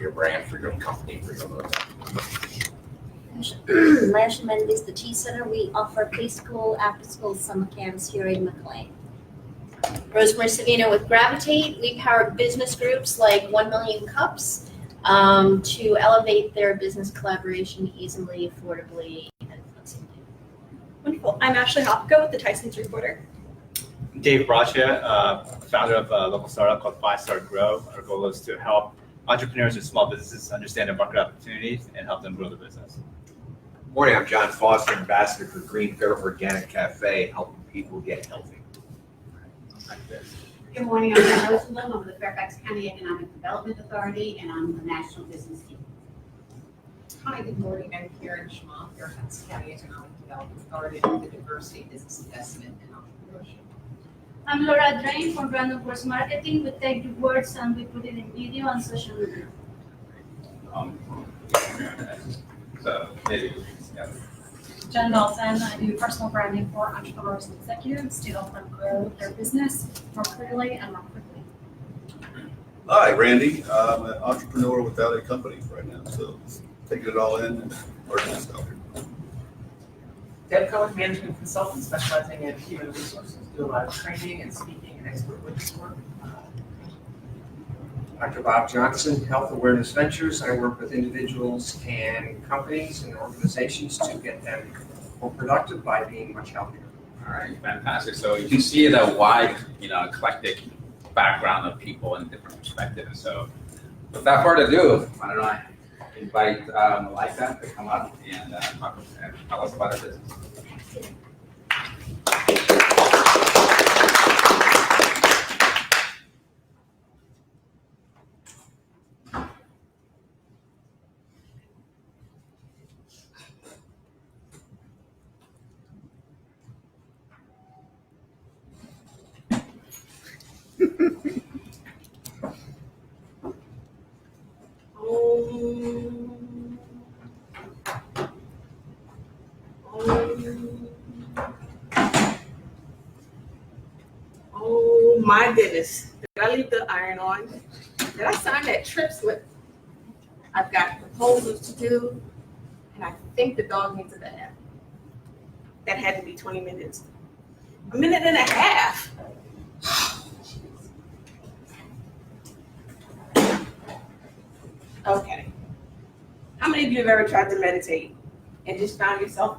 your brand, for your company, for your logo. Management is the Tea Center. We offer preschool, after-school summer camps here in McLean. Rosemary Savino with Gravitate. We power business groups like 1Million Cups to elevate their business collaboration easily, affordably, and flexibly. Wonderful. I'm Ashley Hopko with the Tyson's Reporter. Dave Bracha, founder of a local startup called 5 Star Grow. Our goal is to help entrepreneurs and small businesses understand their market opportunities and help them grow their business. Morning, I'm John Foster, ambassador for Green Fair Organic Cafe, helping people get healthy. Good morning, I'm Jen Rosenblum. I'm with the Fairfax County Economic Development Authority, and I'm the National Business Team. Hi, good morning. I'm Karen Schmalk, Fairfax County Economic Development Authority with the Diversity, Business Investment, and Entrepreneurship. I'm Laura Drain from Random Force Marketing. We take the words and we put it in video and social media. So maybe Jen Nelson, I do personal branding for entrepreneurs and executives to help them grow their business more clearly and more quickly. Hi, Randy. I'm an entrepreneur without a company right now, so taking it all in and working this out here. Deb Cohen, management consultant specializing in human resources, do a lot of training and speaking and expert witness work. Dr. Bob Johnson, Health Awareness Ventures. I work with individuals and companies and organizations to get them more productive by being much healthier. All right, fantastic. So you can see the wide, eclectic background of people and different perspectives. So without further ado, I don't know, I invite Malaika to come up and talk and tell us about her business. Oh my goodness. Did I leave the iron on? Did I sign that trip slip? I've got proposals to do, and I think the dog needs a bath. That had to be 20 minutes. A minute and a half. Okay. How many of you have ever tried to meditate and just found yourself,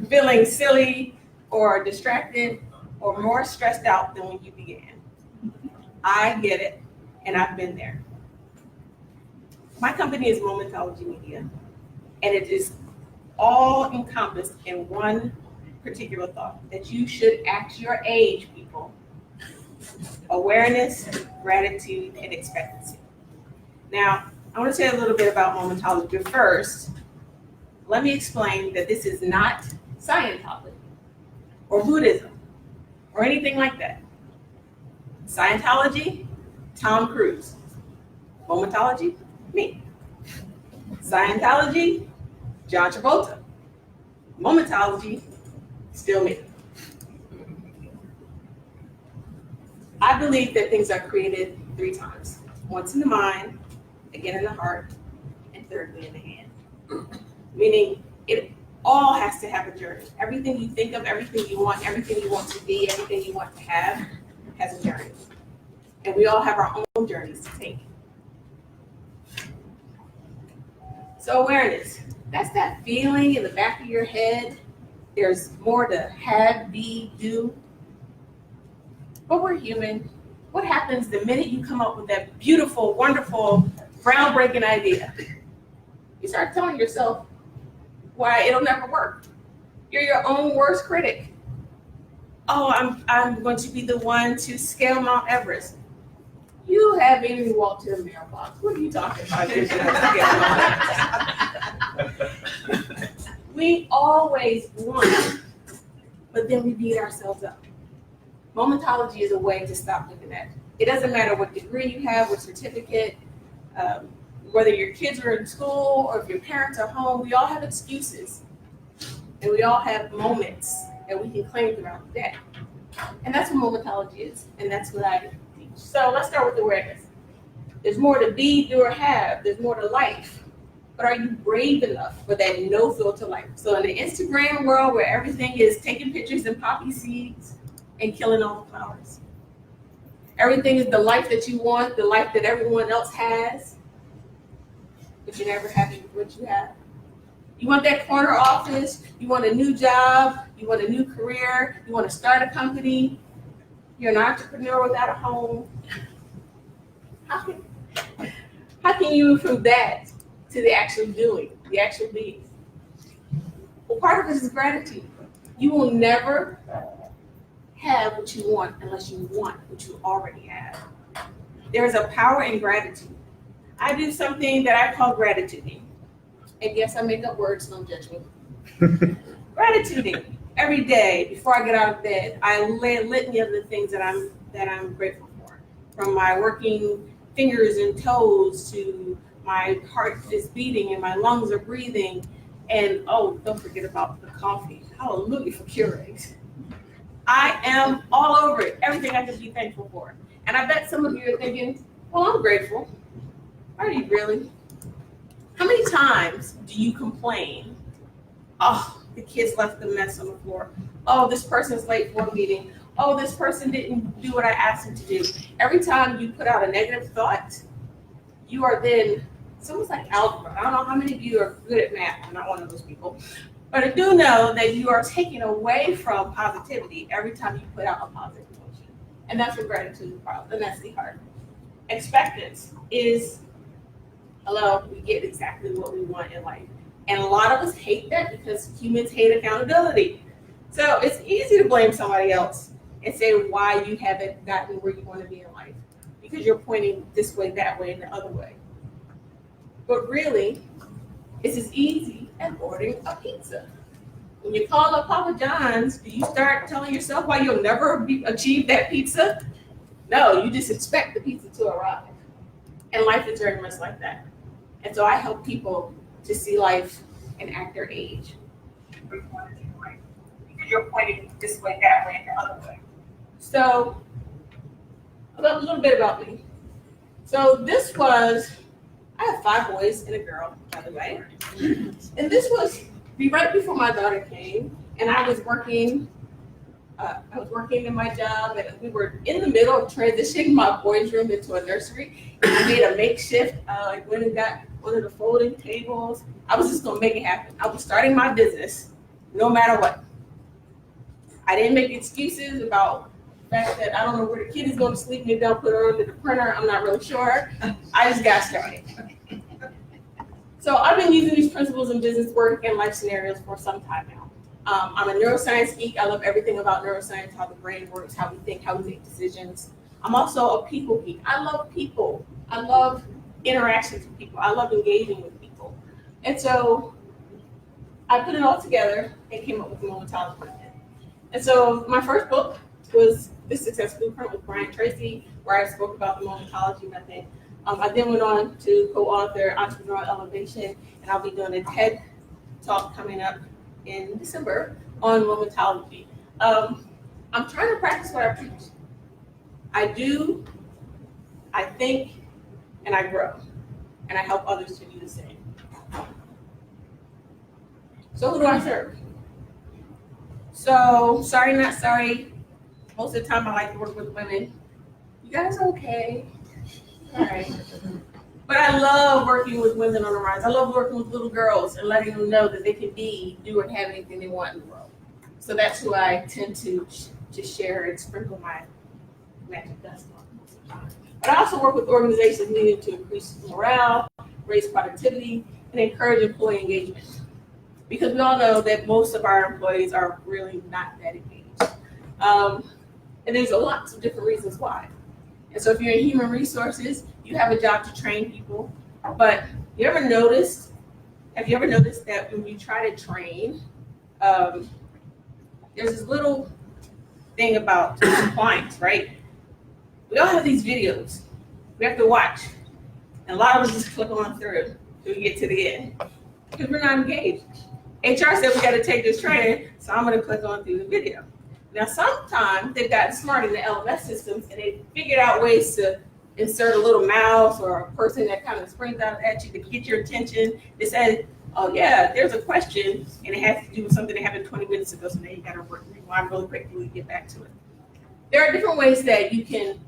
feeling silly or distracted or more stressed out than when you began? I get it, and I've been there. My company is Momentology Media, and it is all encompassed in one particular thought, that you should act your age, people. Awareness, gratitude, and expectancy. Now, I want to say a little bit about Momentology, but first, let me explain that this is not Scientology or Buddhism or anything like that. Scientology, Tom Cruise. Momentology, me. Scientology, John Travolta. Momentology, still me. I believe that things are created 3 times. Once in the mind, again in the heart, and thirdly in the hand. Meaning it all has to have a journey. Everything you think of, everything you want to be, everything you want to have has a journey. And we all have our own journeys to take. So awareness, that's that feeling in the back of your head. There's more to have, be, do. But we're human. What happens the minute you come up with that beautiful, wonderful, groundbreaking idea? You start telling yourself why it'll never work. You're your own worst critic. Oh, I'm going to be the one to scale Mount Everest. You haven't even walked to the mailbox. What are you talking about? We always want, but then we beat ourselves up. Momentology is a way to stop doing that. It doesn't matter what degree you have, what certificate, whether your kids are in school or if your parents are home, we all have excuses. And we all have moments that we can claim throughout the day. And that's what momentology is. And that's what I teach. So let's start with awareness. There's more to be, do, or have. There's more to life. But are you brave enough for that no filter life? So in the Instagram world where everything is taking pictures and poppy seeds and killing all the flowers. Everything is the life that you want, the life that everyone else has, but you're never happy with what you have. You want that corner office, you want a new job, you want a new career, you want to start a company, you're an entrepreneur without a home. How can you move from that to the actual doing, the actual being? Well, part of it is gratitude. You will never have what you want unless you want what you already have. There is a power in gratitude. I do something that I call gratituding. And yes, I make up words, don't judge me. Gratituding. Every day before I get out of bed, I lay a litany of the things that I'm grateful for. From my working fingers and toes to my heart is beating and my lungs are breathing. And oh, don't forget about the coffee. Hallelujah for Keurigs. I am all over it. Everything I can be thankful for. And I bet some of you are thinking, well, I'm grateful. Are you really? How many times do you complain? Oh, the kids left the mess on the floor. Oh, this person's late for a meeting. Oh, this person didn't do what I asked them to do. Every time you put out a negative thought, you are then, it's almost like algebra. I don't know how many of you are good at math. I'm not one of those people. But I do know that you are taking away from positivity every time you put out a positive emotion. And that's what gratitude is about, and that's the heart. Expectance is, hello, we get exactly what we want in life. And a lot of us hate that because humans hate accountability. So it's easy to blame somebody else and say why you haven't gotten where you want to be in life. Because you're pointing this way, that way, and the other way. But really, it's as easy as ordering a pizza. When you call up Papa John's, do you start telling yourself why you'll never achieve that pizza? No, you just expect the pizza to arrive. And life is very much like that. And so I help people to see life and act their age. Because you're pointing this way, that way, and the other way. So, a little bit about me. So this was, I have 5 boys and a girl, by the way. And this was right before my daughter came, and I was working in my job, and we were in the middle of transitioning my boys' room into a nursery. And I made a makeshift, went and got one of the folding tables. I was just gonna make it happen. I was starting my business, no matter what. I didn't make excuses about the fact that I don't know where the kid is going to sleep. Maybe I'll put her under the printer. I'm not really sure. I just got started. So I've been using these principles in business work and life scenarios for some time now. I'm a neuroscience geek. I love everything about neuroscience, how the brain works, how we think, how we make decisions. I'm also a people geek. I love people. I love interactions with people. I love engaging with people. And so I put it all together and came up with the Momentology Method. And so my first book was The Success Blueprint with Brian Tracy, where I spoke about the Momentology Method. I then went on to co-author Entrepreneurial Elevation, and I'll be doing a TED Talk coming up in December on Momentology. I'm trying to practice what I preach. I do, I think, and I grow, and I help others to do the same. So who do I serve? So, sorry, not sorry. Most of the time I like to work with women. You guys okay? All right. But I love working with women on the rise. I love working with little girls and letting them know that they can be, do, and have anything they want in the world. So that's who I tend to share and sprinkle my magic dust on. But I also work with organizations needing to increase morale, raise productivity, and encourage employee engagement. Because we all know that most of our employees are really not that engaged. And there's lots of different reasons why. And so if you're in human resources, you have a job to train people. But have you ever noticed that when you try to train, there's this little thing about compliance, right? We all have these videos we have to watch. And a lot of us just click on through till we get to the end. Because we're not engaged. HR said we got to take this training, so I'm going to click on through the video. Now, sometimes they've gotten smart in the LMS systems and they've figured out ways to insert a little mouse or a person that kind of springs out at you to get your attention. They said, oh yeah, there's a question and it has to do with something that happened 20 minutes ago, so now you gotta rewind really quickly to get back to it. There are different ways that you can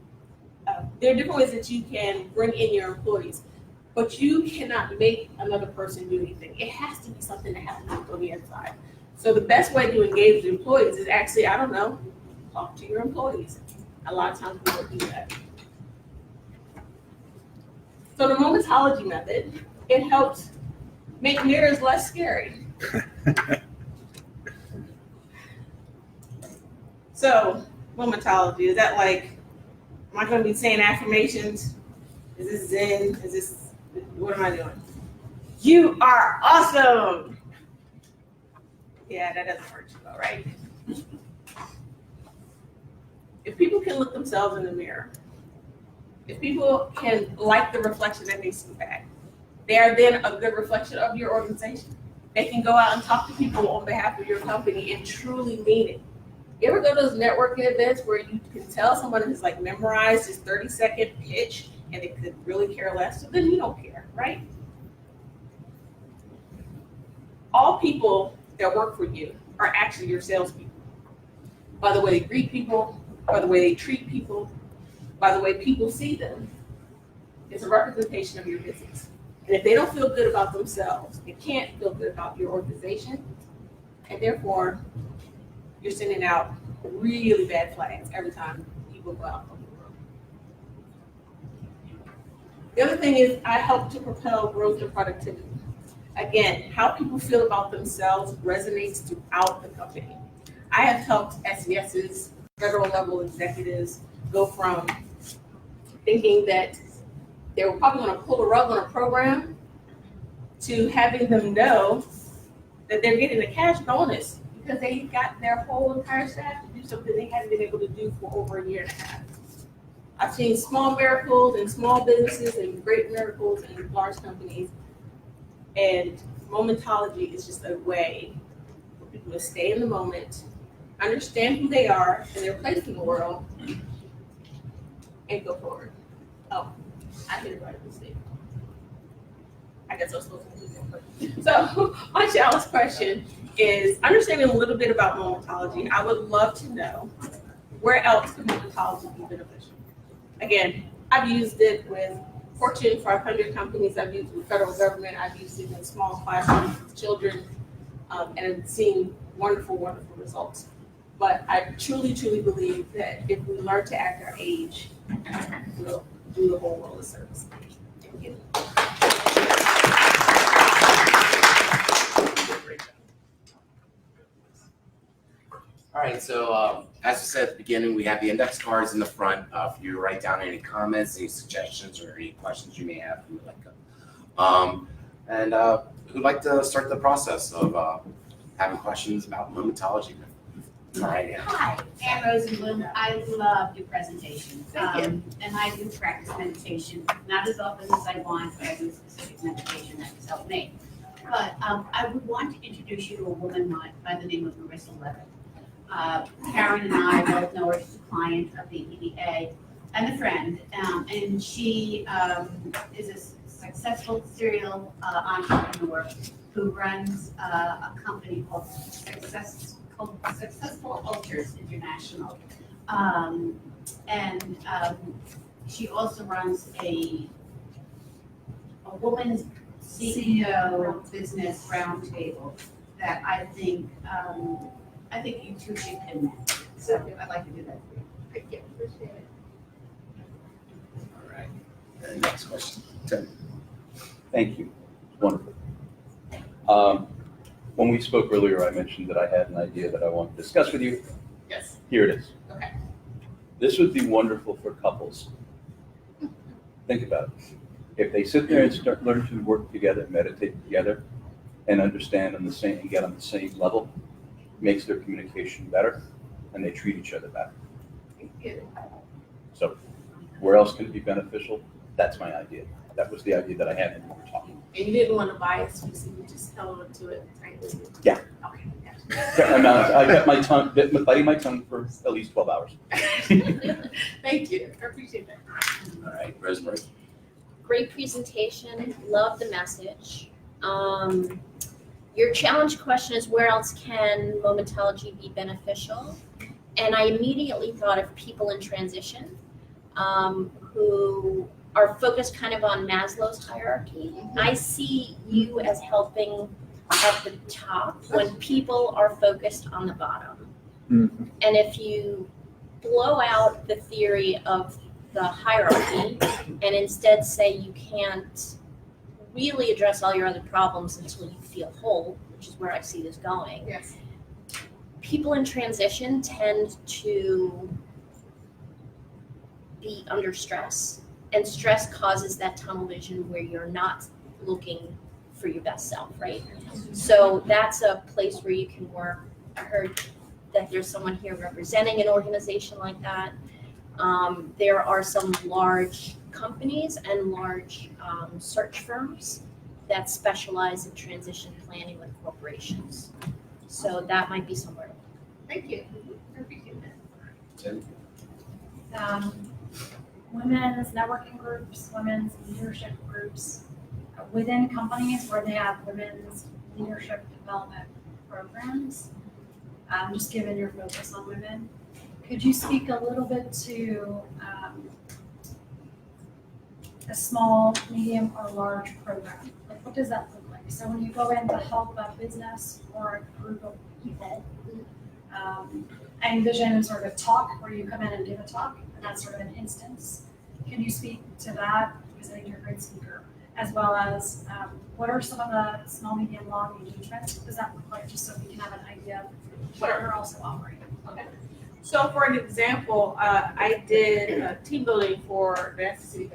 bring in your employees, but you cannot make another person do anything. It has to be something that happens on the inside. So the best way to engage the employees is actually, I don't know, talk to your employees. A lot of times we don't do that. So the Momentology Method, it helps make mirrors less scary. So, Momentology, is that like, am I gonna be saying affirmations? Is this Zen? What am I doing? You are awesome! Yeah, that doesn't hurt you though, right? If people can look themselves in the mirror, if people can like the reflection that they see back, they are then a good reflection of your organization. They can go out and talk to people on behalf of your company and truly mean it. You ever go to those networking events where you can tell someone has like memorized this 30-second pitch and they could really care less? So then you don't care, right? All people that work for you are actually your salespeople. By the way they greet people, by the way they treat people, by the way people see them. It's a representation of your business. And if they don't feel good about themselves, they can't feel good about your organization, and therefore you're sending out really bad flags every time people go out on the road. The other thing is I help to propel growth and productivity. Again, how people feel about themselves resonates throughout the company. I have helped SES's federal level executives go from thinking that they were probably going to pull the rug on a program to having them know that they're getting a cash bonus because they got their whole entire staff to do something they hadn't been able to do for over a year and a half. I've seen small miracles in small businesses and great miracles in large companies. And Momentology is just a way for people to stay in the moment, understand who they are and their place in the world, and go forward. Oh, I hit it right at the stage. I guess I was supposed to do that. So my challenge question is understanding a little bit about Momentology. I would love to know where else can Momentology be beneficial. Again, I've used it with Fortune 500 companies, I've used it with federal government, I've used it in small classrooms with children, and I've seen wonderful, wonderful results. But I truly, truly believe that if we learn to act our age, we'll do the whole world a service. Thank you. All right, so as I said at the beginning, we have the index cards in the front for you to write down any comments, any suggestions, or any questions you may have from Malaika. And who'd like to start the process of having questions about Momentology? All right, Anne. Hi, Anne Rosenblum. I loved your presentation. Thank you. And I do practice meditation, not as often as I want, but I do specific meditation that has helped me. But I would want to introduce you to a woman by the name of Marissa Levitt. Karen and I both know her. She's a client of the EDA and a friend. And she is a successful serial entrepreneur who runs a company called Successful Ultras International. She also runs a woman's CEO business roundtable that I think you two should connect. So I'd like to do that for you. Thank you. Appreciate it. All right. Next question. Tim. Thank you. Wonderful. When we spoke earlier, I mentioned that I had an idea that I want to discuss with you. Yes. Here it is. Okay. This would be wonderful for couples. Think about it. If they sit there and learn to work together, meditate together, and understand on the same and get on the same level, makes their communication better, and they treat each other better. So, where else can it be beneficial? That's my idea. That was the idea that I had when we were talking. And you didn't want to bias me, so you just held on to it tightly. Yeah. Okay. I got my tongue, biting my tongue for at least 12 hours. Thank you. I appreciate that. All right, Rosemary. Great presentation, love the message. Your challenge question is where else can Momentology be beneficial? And I immediately thought of people in transition who are focused kind of on Maslow's hierarchy. I see you as helping at the top when people are focused on the bottom. Mm-hmm. And if you blow out the theory of the hierarchy and instead say you can't really address all your other problems until you feel whole, which is where I see this going. Yes. People in transition tend to be under stress, and stress causes that tunnel vision where you're not looking for your best self, right? So that's a place where you can work. I heard that there's someone here representing an organization like that. There are some large companies and large search firms that specialize in transition planning with corporations. So that might be somewhere to look. Thank you. I appreciate that. Women's networking groups, women's leadership groups within companies where they have women's leadership development programs. Just given your focus on women, could you speak a little bit to a small, medium, or large program? Like, what does that look like? So when you go in to help a business or a group of people, I envision sort of a talk where you come in and give a talk, and that's sort of an instance. Can you speak to that? Because I think you're a great speaker. As well as what are some of the small, medium, long engagements? What does that look like? Just so we can have an idea of what you're also offering. Okay. So for an example, I did team building for the city,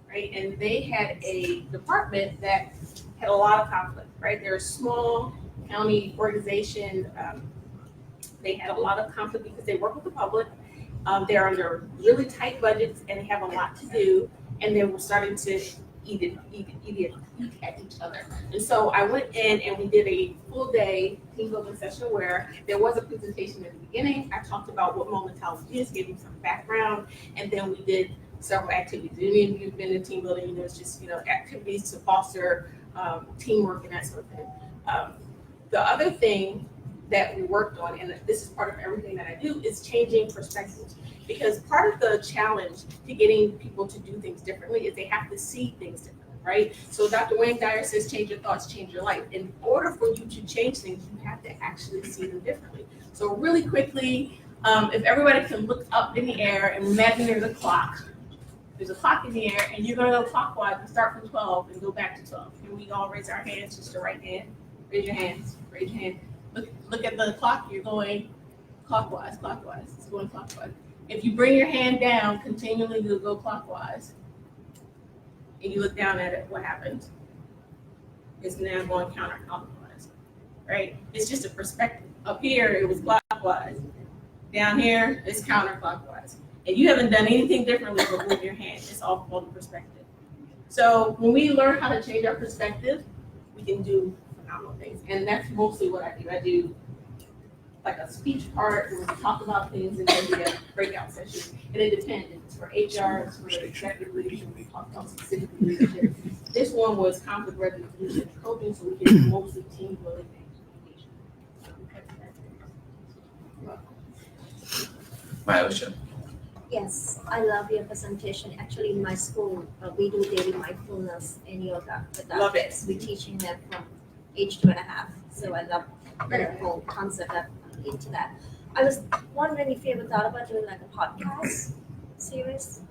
right? And they had a department that had a lot of conflict, right? They're a small county organization. They had a lot of conflict because they work with the public. They're under really tight budgets and they have a lot to do. And they were starting to eat at each other. And so I went in and we did a full day team building session where there was a presentation at the beginning. I talked about what Momentology is, gave them some background, and then we did several activities. Any of you have been in team building, there's just, activities to foster teamwork and that sort of thing. The other thing that we worked on, and this is part of everything that I do, is changing perspectives. Because part of the challenge to getting people to do things differently is they have to see things differently, right? So Dr. Wayne Dyer says, change your thoughts, change your life. In order for you to change things, you have to actually see them differently. So really quickly, if everybody can look up in the air and imagine there's a clock. There's a clock in the air and you're gonna go clockwise and start from 12 and go back to 12. And we all raise our hands, just the right hand. Raise your hands, raise your hand. Look at the clock, you're going clockwise, it's going clockwise. If you bring your hand down, continually you'll go clockwise. And you look down at it, what happens? It's now going counterclockwise, right? It's just a perspective. Up here, it was clockwise. Down here, it's counterclockwise. And you haven't done anything differently but move your hand. It's all called perspective. So when we learn how to change our perspective, we can do phenomenal things. And that's mostly what I do. I do like a speech part where we talk about things and then we have breakout sessions. And it depends. It's for HR, it's for executive leadership, we talk about specific leadership. This one was conflict resolution coaching, so we can mostly team building things. Malaika. Yes, I love your presentation. Actually, in my school, we do daily mindfulness and yoga with our Love it. kids. We're teaching them from age 2.5. So I love the whole concept of into that. I was wondering if you ever thought about doing like a podcast series.